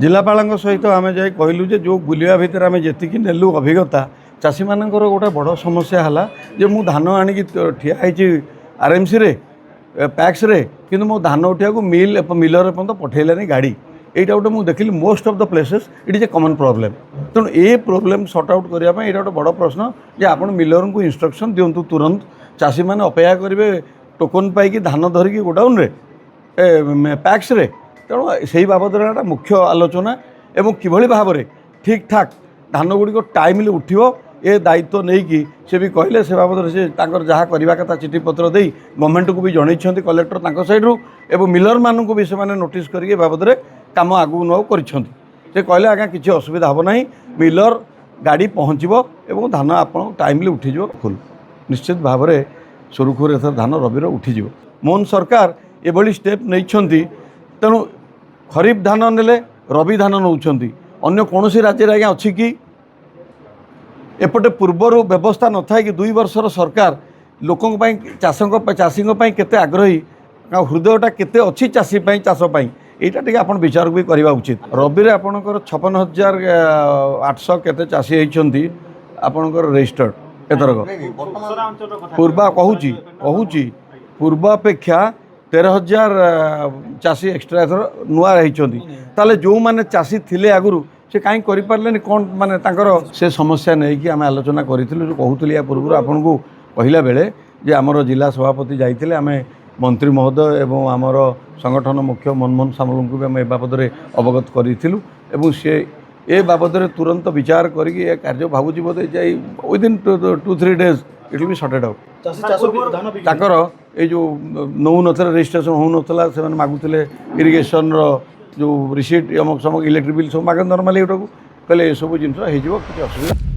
जिलापाल सहित आम जा कहलु जो बुलवा भितर आम जी नेलु अभिज्ञता चाषी मानकर गोटे बड़ समस्या है जे मु धान आणिकी ठिया आरएमसी रे पैक्स रे किंतु मो धान उठा को मिलर पर्यटन पठेलानी गाड़ी यहाँ गोटे मुझे देखिली most of the places it is a common problem तेणु ये प्रोब्लेम सॉर्ट आउट करने ये गोटे बड़ प्रश्न जे आप मिलर को इंस्ट्रक्शन दिंतु तुरंत चाषी मैंने अपेक्षा करेंगे टोकन पाई धान धरिकी गोडाउन रे पैक्स रे तेणु से बाबद मुख्य आलोचना एवं किभली भाव में ठीक ठाक धान गुड़िक टाइमली उठो ये दायित्व नहीं कि से भी कहले से बाबद से जहाँ करवा कथा चिठी पत्र दे गवर्नमेंट को भी जनई कलेक्टर सैड्रु एवं मिलर मानू भी से नोटिस करके बाबद में कम आगू नौ कर कहले आज्ञा किसी असुविधा हम ना मिलर गाड़ी पहुँचब और धान आप टाइमली उठीज फुल निश्चित भाव में सुरुखुर एथर धान रबीर उठीज मोहन सरकार एभली स्टेप नहीं तेणु खरीफ धान नेले रबी धान नौ अन्य कौन राज्य आज्ञा अच्छी कि एपटे पूर्वर व्यवस्था न था कि 2 वर्षर सरकार लोकों चाषी केते आग्रही हृदयटा केते अच्छी चाषी चाषपाई यहाँ टे आप विचार भी करवा उचित रबी में आपंकर 56,800 केते चाषी होती आपंकर रजिस्टर्ड एथरक पूर्वा कहूँ पूर्वापेक्षा 13,000 चाषी एक्सट्रा एथर नुआ रही जो मैंने चाषी थिले आगुरी से कहीं करें कौन माने से समस्या नहीं कि आम आलोचना करूँ जो कहूली या पूर्व आपन को कहला बेले जे आमर जिला सभापति जाइए आम मंत्री महोदय एवं आमर संगठन मुख्य मनमोहन सामल को भी आम ए बाबद अवगत करूँ सी ए बाबद तुरंत विचार करके कार्य भावुँ बोधे जाए within 2-3 days it will be sorted out ताकर ये जो नौ नथिला रजिस्ट्रेशन हो नाला से मागुले इरिगेशन जो रिसीट अमुक समक इलेक्ट्रिक बिल सब मागे नर्माली गोटा को कहले ये सब जिन हो असुविधा।